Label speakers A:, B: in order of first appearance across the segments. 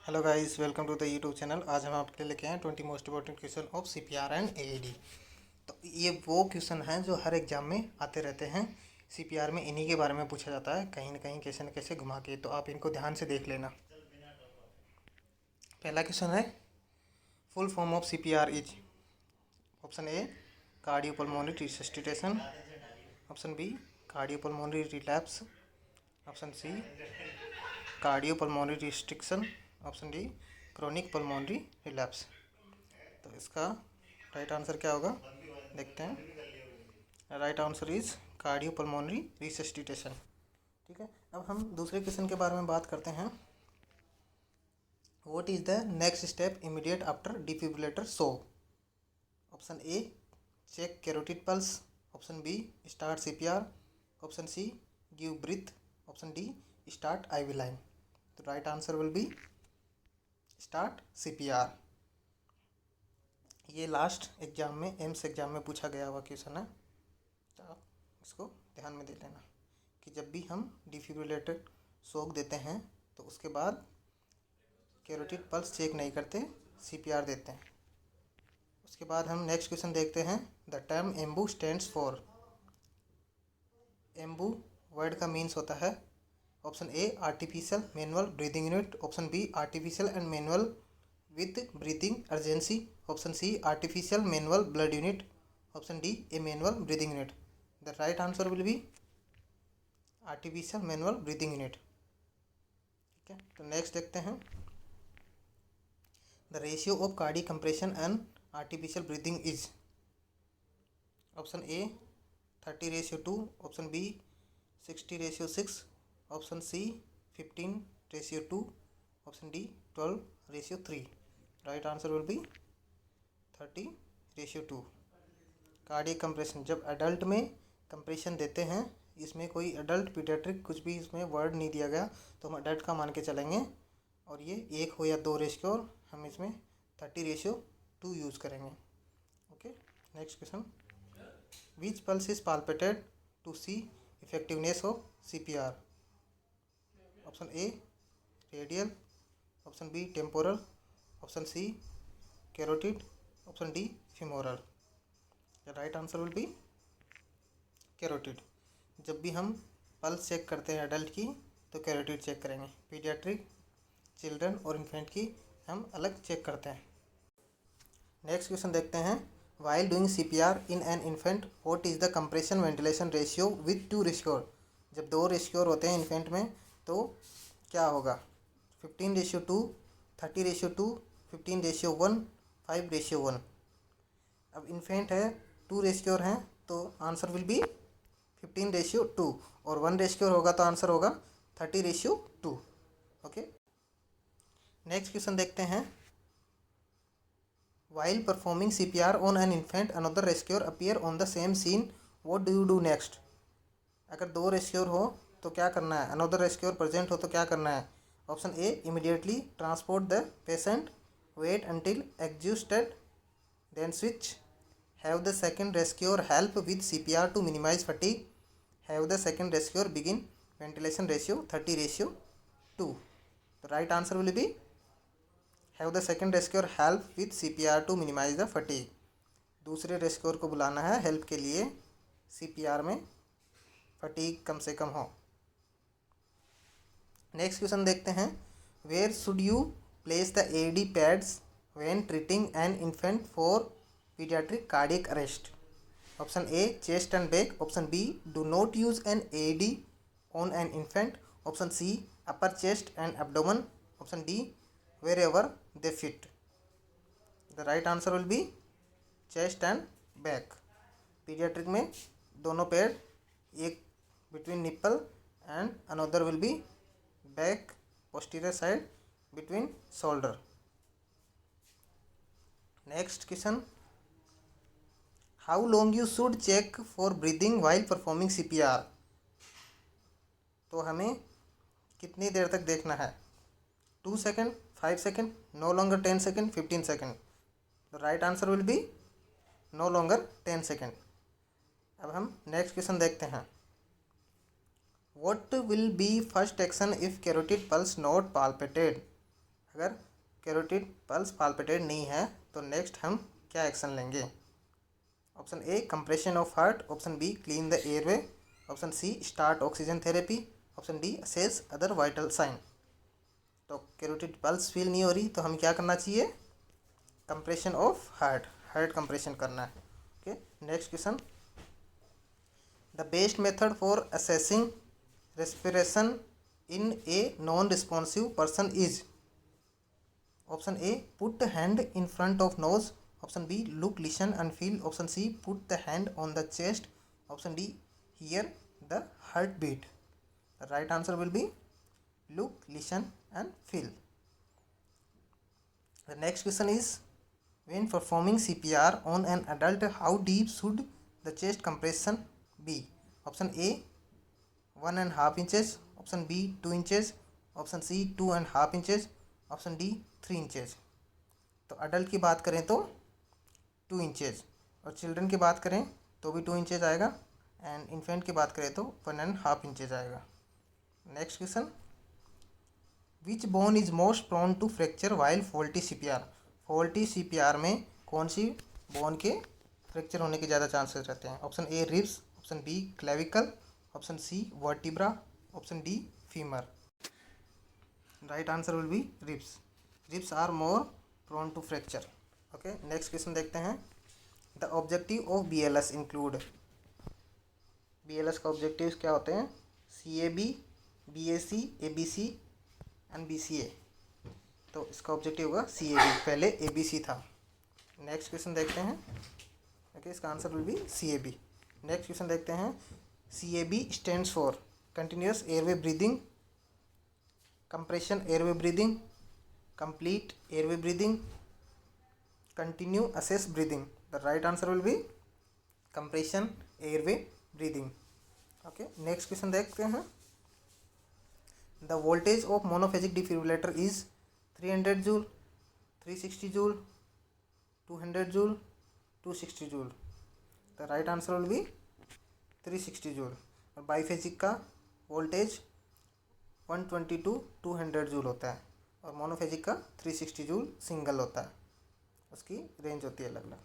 A: Hello guys, welcome to the YouTube channel. आज हम आपके लिए लेके आए 20 most important question of CPR and AED. तो ये वो क्वेश्चन हैं जो हर एग्जाम में आते रहते हैं। सीपीआर में इन्हीं के बारे में पूछा जाता है, कहीं ना कहीं कैसे न कैसे घुमा के। तो आप इनको ध्यान से देख लेना। पहला क्वेश्चन है, full form of CPR is. Option A cardiopulmonary resuscitation, option B cardiopulmonary relapse, option C cardiopulmonary restriction, option D chronic pulmonary relapse. तो इसका राइट आंसर क्या होगा, देखते हैं। Right answer is cardiopulmonary resuscitation. ठीक है, अब हम दूसरे क्वेश्चन के बारे में बात करते हैं। What is the next step immediate after defibrillator show. Option A check carotid pulse, option B start CPR, option C give breath, option D start IV line. तो right answer will be start CPR. ये last exam में, AIIMS exam में पूछा गया हुआ question है, तो आप इसको ध्यान में दे लेना कि जब भी हम डिफिब्रिलेटर शॉक देते हैं तो उसके बाद कैरोटिड पल्स चेक नहीं करते, सीपीआर देते हैं। उसके बाद हम नेक्स्ट क्वेश्चन देखते हैं। The term Ambu stands for. Ambu word का मीन्स होता है, option A artificial manual breathing unit, option B artificial and manual with breathing urgency, option C artificial manual blood unit, option D a manual breathing unit. The right answer will be artificial manual breathing unit. ठीक है, तो next देखते हैं। The ratio of cardiac compression and artificial breathing is. Option A 30:2, option B 60:6, option C 15:2, option D 12:3। Right answer will be 30:2। Cardiac compression, जब adult में compression देते हैं, इसमें कोई एडल्ट पीडियाट्रिक कुछ भी इसमें वर्ड नहीं दिया गया, तो हम एडल्ट का मान के चलेंगे। और ये 1 हो या 2 रेशियो, हम इसमें 30:2 यूज़ करेंगे। Okay, next question. Which pulse is palpated to see effectiveness of CPR. Option A radial, option B temporal, option C carotid, option D femoral. Right answer will be carotid. जब भी हम pulse check करते हैं adult की, तो carotid check करेंगे। Paediatric, children और infant की हम अलग चेक करते हैं। नेक्स्ट क्वेश्चन देखते हैं। While doing CPR in an infant what is the compression ventilation ratio with 2 रेशियोर। जब 2 रेशियोर होते हैं इन्फेंट में, तो क्या होगा, 15:2, 30:2, 15:1, 5:1। अब इन्फेंट है, 2 रेशियोर हैं, तो आंसर विल बी 15:2, और 1 रेशियोर होगा तो आंसर होगा 30:2। ओके, नेक्स्ट क्वेश्चन देखते हैं। While performing CPR on an infant, another rescuer appear on the same scene. What do you do next? अगर 2 रेस्क्योर हो तो क्या करना है, अनदर रेस्क्योर प्रेजेंट हो तो क्या करना है। Option A immediately transport the patient, wait until exhausted, then switch, have the second rescuer help with CPR to minimize fatigue, have the second rescuer begin ventilation ratio 30:2। तो right answer will be have the second rescuer help with CPR to minimize the fatigue. दूसरे rescuer को बुलाना है help के लिए, CPR में fatigue कम से कम हो। नेक्स्ट क्वेश्चन देखते हैं। Where should you place the AED pads when treating an infant for paediatric cardiac arrest. Option A chest and back, option B do not use an AED on an infant, option C upper chest and abdomen, option D wherever they fit. The right answer will be chest and back. Paediatric में दोनों pad, एक between nipple and another will be back posterior side between shoulder. Next question. How long you should check for breathing while performing CPR। तो हमें कितनी देर तक देखना है, 2 second, 5 second, no longer 10 second, 15 second. The right answer will be no longer 10 second. अब हम next question देखते हैं। What will be first action if carotid pulse not पाल्पेटेड। अगर कैरोटिड पल्स पाल्पिटेट नहीं है तो नेक्स्ट हम क्या एक्शन लेंगे? Option A compression of heart, option B clean the airway, option C start oxygen therapy, option D assess other vital sign. तो carotid pulse feel नहीं हो रही तो हमें क्या करना चाहिए? Compression of heart, heart compression करना है। Okay, next question, the best method for assessing respiration in a non responsive person is? Option A put hand in front of nose, option B look listen and feel, option C put the hand on the chest, option D hear the heart beat. The right answer will be look listen and feel. The next question is, when performing CPR on an adult, how deep should the chest compression be? Option A 1.5 inches, option B 2 inches, option C 2.5 inches, option D 3 inches। तो adult की बात करें तो 2 inches, और children की बात करें तो भी 2 इंचेज आएगा, एंड इन्फेंट की बात करें तो 1.5 इंचेज आएगा। Next question, which bone is most prone to fracture while faulty CPR? Faulty CPR में कौन सी बोन के फ्रैक्चर होने के ज़्यादा चांसेस रहते हैं? Option A ribs, option B clavicle, option C vertebra, option D femur. Right answer will be ribs. Ribs are more prone to fracture. Okay, next question देखते हैं, the objective of BLS include? BLS का objectives क्या होते हैं? CAB, BAC, ABC and BCA। तो इसका objective होगा CAB, पहले ABC था। नेक्स्ट क्वेश्चन देखते हैं। ओके, इसका answer will B CAB। Next question देखते हैं, CAB stands for continuous airway breathing, compression airway breathing, complete airway breathing, continue assess breathing. The right answer will B compression airway breathing. Okay, next question देखते हैं, the voltage of monophasic defibrillator is 300 joule, 360 joule, 200 joule, 260 joule. The right answer will B 360 joule. और biphasic का voltage 120 to 200 joule होता है, और monophasic का 360 joule single होता है, उसकी रेंज होती है अलग अलग।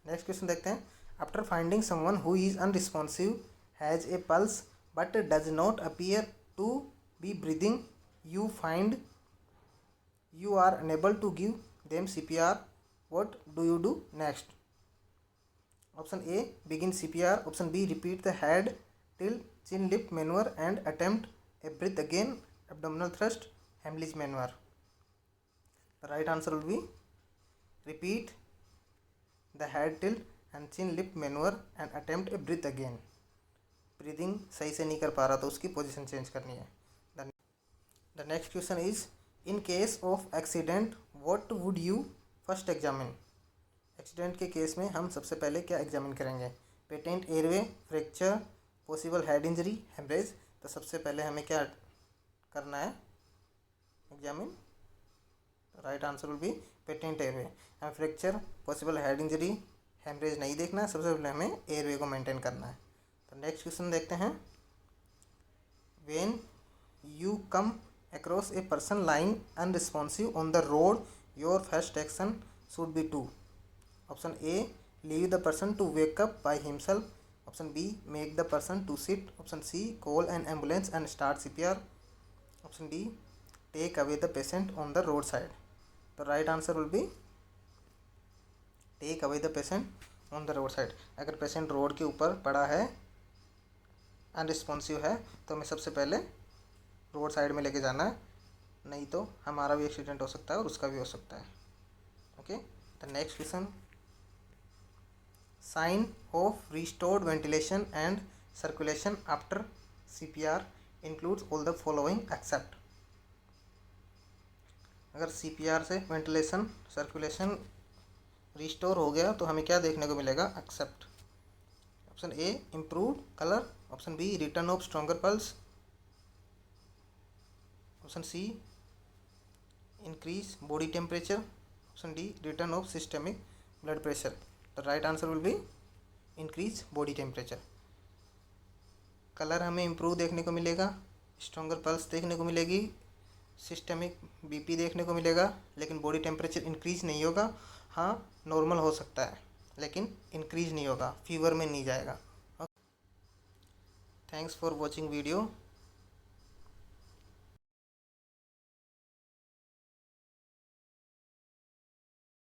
A: नेक्स्ट क्वेश्चन देखते हैं, after finding someone who is unresponsive has a pulse but does not appear to be breathing, you find you are unable to give them CPR, what do you do next? Option A begin CPR, option B repeat the head till chin lift maneuver and attempt a breath again, abdominal thrust, Heimlich maneuver। The right answer will be repeat the head tilt and chin lift maneuver and attempt a breath again। Breathing सही से नहीं कर पा रहा तो उसकी position change करनी है। The next question is, in case of accident what would you first examine? Accident के केस में हम सबसे पहले क्या एग्जामिन करेंगे? Patent airway, fracture, possible head injury, haemorrhage. तो सबसे पहले हमें क्या करना है? Examine. Right answer will be patent airway. हमें fracture, possible head injury, haemorrhage नहीं देखना है, सबसे पहले हमें एयरवे को मेंटेन करना है। तो नेक्स्ट क्वेश्चन देखते हैं, when you come across a person lying unresponsive on the road, your first action should be to? Option A leave the person to wake up by himself, option B make the person to sit, option C call an ambulance and start CPR, option D take away the patient on the roadside। The right answer will be take away the patient on the roadside। अगर patient road के ऊपर पड़ा है, unresponsive है, तो हमें सबसे पहले रोड साइड में लेके जाना है, नहीं तो हमारा भी एक्सीडेंट हो सकता है और उसका भी हो सकता है। Okay, the next question, sign of restored ventilation and circulation after CPR includes all the following except. अगर CPR से वेंटिलेशन, सर्कुलेशन रिस्टोर हो गया तो हमें क्या देखने को मिलेगा? Except. Option A improved colour, option B return of stronger pulse, option C increase body temperature, option D return of systemic blood pressure. The right answer will be increase body temperature. Colour हमें improve देखने को मिलेगा, stronger pulse देखने को मिलेगी, systemic BP देखने को मिलेगा, लेकिन बॉडी टेम्परेचर इंक्रीज़ नहीं होगा। हाँ, नॉर्मल हो सकता है लेकिन इंक्रीज़ नहीं होगा, फीवर में नहीं जाएगा। Thanks for watching video.